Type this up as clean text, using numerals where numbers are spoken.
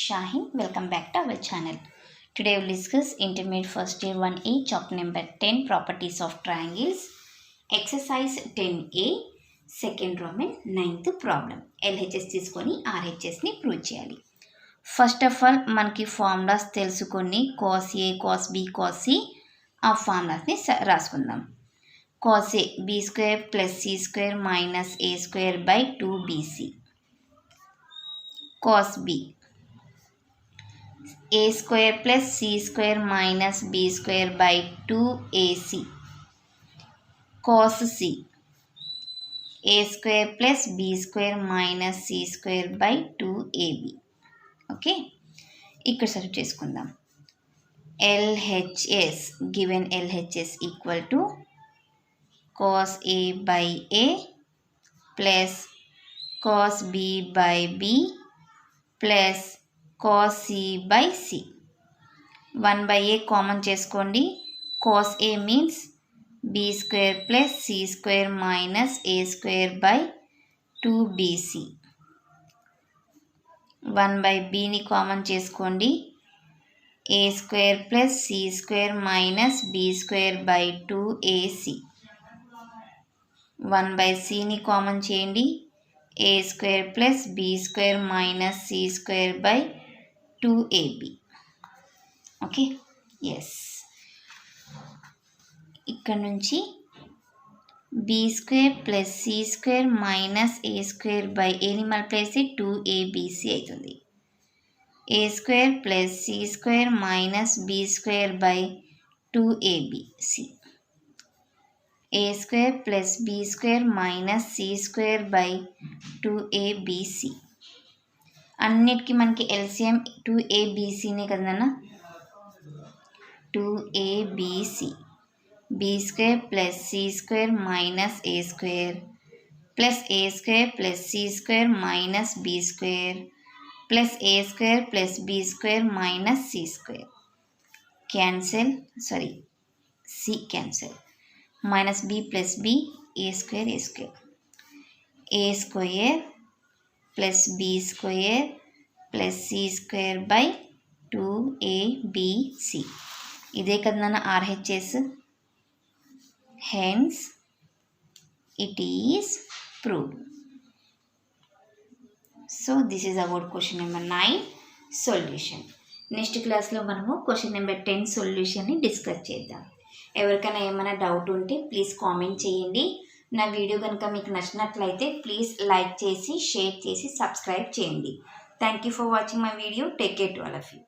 Shahin. Welcome back to our channel. Today we'll discuss Intermediate First Year 1A chapter number 10 Properties of Triangles. Exercise 10A Second Roman 9th problem. LHS తీసుకొని RHSని prove చేయాలి. First of all మనకి formulas తెలుసుకొని cos A, cos B, cos C ఆ ఫార్ములాస్ని రాసుకుందాం. cos A b² + c² - a² / 2bc. cos B a² + c² - b² / 2ac. cos C a² + b² - c² / 2ab. Okay, ఇక్కడ substitute చేసుకుందాం. LHS given LHS equal to cos A / a plus cos B / b plus cos C / c. 1/a common చేసుకోండి. cos A means b² + c² - a² / 2bc. 1/bని common చేసుకోండి. a² + c² - b² / 2ac. 1/cని common చేయండి. a² + b² - c² / 2ab. Okay, yes. ఇక్కడ నుంచి b² + c² - a² aని multiply చేస్తే 2abc అవుతుంది. a² + c² - b² / 2abc. a² + b² - c² / 2abc. అన్నిటికీ మనకి LCM 2abcనే కదన్నా. 2abc b² + c² - a² plus a² + c² - b² plus a² + b² - c². Cancel, c cancel. -b + b a² a² + b² + c² / 2abc. ఇదే కదా నాన్న RHS. Hence it is proved. So this is about question number 9 solution. Next క్లాస్లో మనము question number 10 సొల్యూషన్ని discuss చేద్దాం. ఎవరికైనా ఏమైనా doubt ఉంటే please comment చేయండి. నా వీడియో కనుక మీకు నచ్చినట్లయితే ప్లీజ్ లైక్ చేసి, షేర్ చేసి, సబ్స్క్రైబ్ చేయండి. Thank you for watching my video. Take care to all of you.